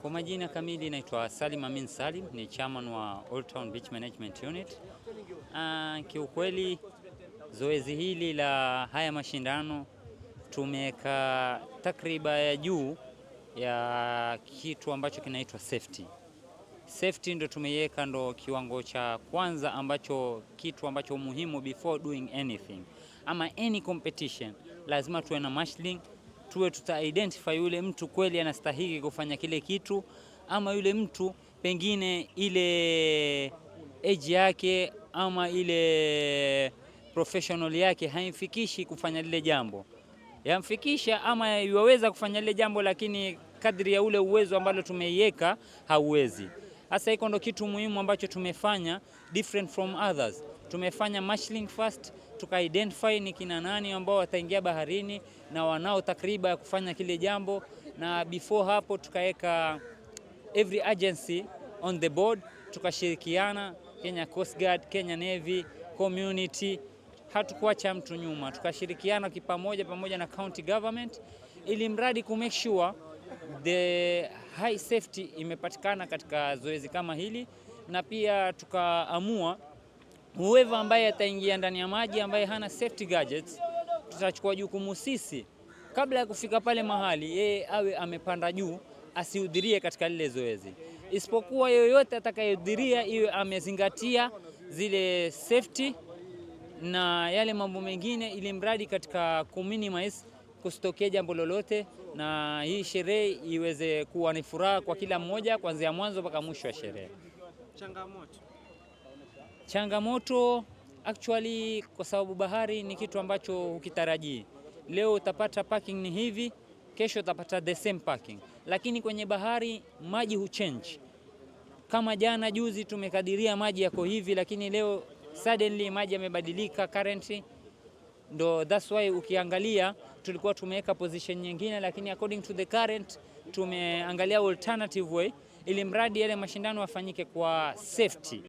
Kwa majina kamili naitwa Salim Amin Salim, ni chairman wa Old Town Beach Management Unit. Kiukweli zoezi hili la haya mashindano tumeweka takriba ya juu ya kitu ambacho kinaitwa safety. Safety ndo tumeiweka ndo kiwango cha kwanza ambacho kitu ambacho muhimu before doing anything. Ama any competition lazima tuwe na marshalling, tuwe tuta-identify yule mtu kweli anastahili kufanya kile kitu, ama yule mtu pengine ile age yake ama ile professional yake haimfikishi kufanya lile jambo. Yamfikisha ama yuweza kufanya lile jambo, lakini kadri ya ule uwezo ambalo tumeiweka hauwezi. Hasa hiko ndo kitu muhimu ambacho tumefanya different from others. Tumefanya marshalling first, tuka-identify ni kina nani ambao wataingia baharini na wanao takriba ya kufanya kile jambo, na before hapo tukaweka every agency on the board, tukashirikiana Kenya Coast Guard, Kenya Navy, community, hatukuacha mtu nyuma, tukashirikiana pamoja na county government ili mradi ku make sure the high safety imepatikana katika zoezi kama hili. Na pia tukaamua whoever ambaye ataingia ndani ya maji ambaye hana safety gadgets, tutachukua jukumu sisi kabla ya kufika pale mahali yeye awe amepanda juu, asihudhurie katika lile zoezi, isipokuwa yoyote atakayehudhuria iwe amezingatia zile safety na yale mambo mengine, ili mradi katika kuminimize kusitokea jambo lolote, na hii sherehe iweze kuwa ni furaha kwa kila mmoja kuanzia mwanzo mpaka mwisho wa sherehe. Changamoto actually, kwa sababu bahari ni kitu ambacho hukitarajii. Leo utapata parking ni hivi, kesho utapata the same parking, lakini kwenye bahari maji huchange. Kama jana juzi tumekadiria maji yako hivi, lakini leo suddenly maji yamebadilika currently. Ndo that's why ukiangalia tulikuwa tumeweka position nyingine, lakini according to the current tumeangalia alternative way ili mradi yale mashindano yafanyike kwa safety.